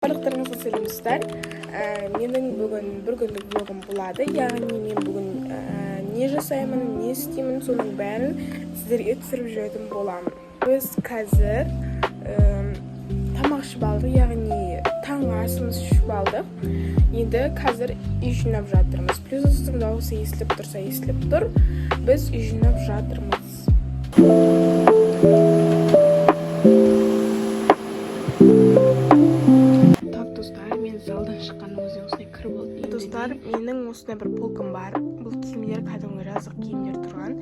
Барлықтарыңызға сәлем достар. Менің бүгін бір күндік влогым болады. Яғни мен бүгін не жасаймын, не істеймін, соның бәрін сіздерге түсіріп жүретін боламын. Біз қазір тамақ ішіп алдық, яғни таңғы асымыз ішіп алдық. Енді қазір үй жинап жатырмыз. Плюс дауысы естіліп тұрса естіліп тұр. Біз үй жинап жатырмыз. Достар, менің осындай бір полкам бар. Бұл киімдер кәдімгі жазық киімдер тұрған.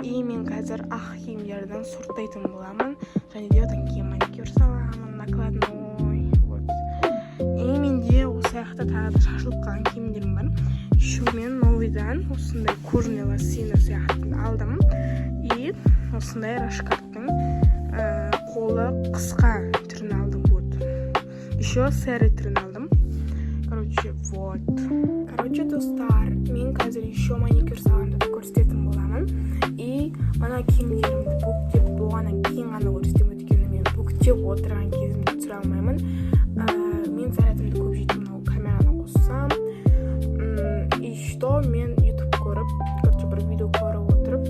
И мен қазір ақ киімдердің сұрттайтын боламын. Және де одан кейін маникюр саламын, накладной. И менде осы аяқта тағы да шашылып қалған киімдерім бар. Еще мен новыйдан осындай кожаный лосины сияқты алдым. И осындай рашкарттың қолы қысқа түрін алдым. Еще сәрі түрін алдым. Короче, достар, мен қазір еще маникюр саламды көрсететін боламын. И мана киімдерімді бүктеп болғаннан кейін ғана көрсетемін, өйткені мен бүктеп отырған кезімде түсіре алмаймын. Мен сәретімді көп жейтін камераны қоссам. И что мен YouTube көріп, бір видео көріп отырып,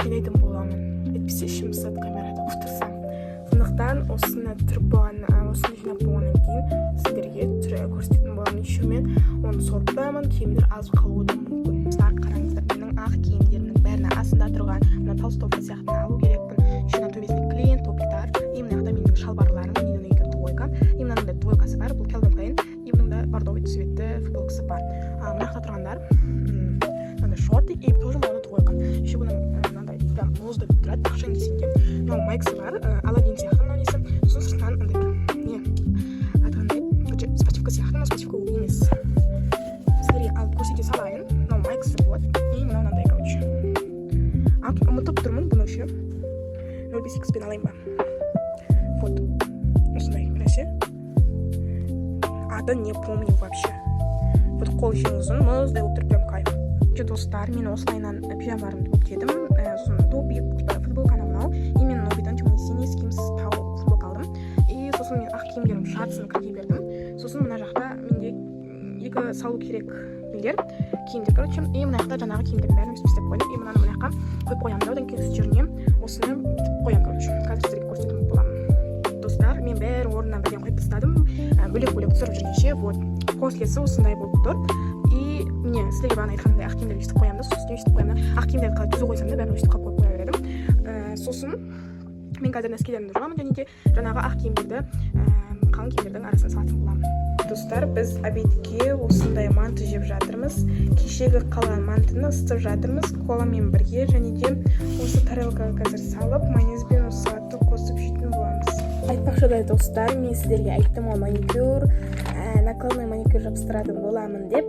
жинайтын боламын. Әйтпесе ішім сәт камерада отырсам. Сондықтан осыны түріп болғаннан, осыны жинап болғаннан кейін сіздерге көрсететін боламын. Еще мен оны сорттаймын, киімдер аз қалуы да мүмкін. Қараңыздар, менің ақ киімдерімнің бәріне астында тұрған мына толстовка сияқты алу керекпін. Еще мына төбесінде клиент топтар, и мына жақта менің шалбарларым, менің екі двойка, и мынандай двойкасы бар, бұл Calvin Klein, и мынандай бордовый цветті футболкасы бар. Мына жақта тұрғандар, мынандай шорты, и тоже мына двойка. Еще мынандай прям мұзды тұрады, ақшаң десеңде. Мынау майкасы бар, Аладдин сияқты мынау несі. Сосын сыртынан спортивка сияқты, но спортивка ол емес. Сіздерге алып көрсете салайын. Мынау майкасы болады. И мынандай, короче. Ұмытып тұрмын бұны ше. 0,5 пен алайын ба? Вот. Осындай нәрсе. Ады не помню вообще. Вот қол ең ұзын, мұздай отырып прям кайф. Достар, мен осылайынан пижамаларымды бүктедім. Сосын топик, футболканы мынау. И мен новыйдан темно-синий скимс тау футболка алдым. И сосын мен ақ киімдерім шатысын кірге бердім. Сосын мына жақта менде екі салу керек киімдер, короче. И мына жақта жаңағы киімдердің бәрін істеп қойдым. И мынаны мына жаққа қойып қоямын. Одан кейін үстеріне осыны қоямын, короче. Қазір сіздерге көрсететін боламын. Достар, мен бәрі орнынан бірден қойып тастадым. Бөлек-бөлек түсіріп жүргенше, вот. Послесі осындай болып тұр. И міне сіздерге бағана айтқанымдай ақ киімдерді өстіп қоямын да, сосын өстіп қоямын да. Ақ киімдерді қалай түзу қойсам да бәрін өстіп қойып қоя бередім. Сосын мен қазір нәскилерімді жуамын, және де жаңағы ақ киімдерді қалың киімдердің арасына салатын боламын. Достар, біз обедке осындай манты жеп жатырмыз. Кешегі қалған мантыны ысытып жатырмыз коламен бірге, және де осы тарелкаға қазір салып, майонезбен осы салатты қосып жейтін боламыз. Айтпақшыдай достар, мен сіздерге айттым ғой маникюр, накладной маникюр жабыстыратын боламын деп.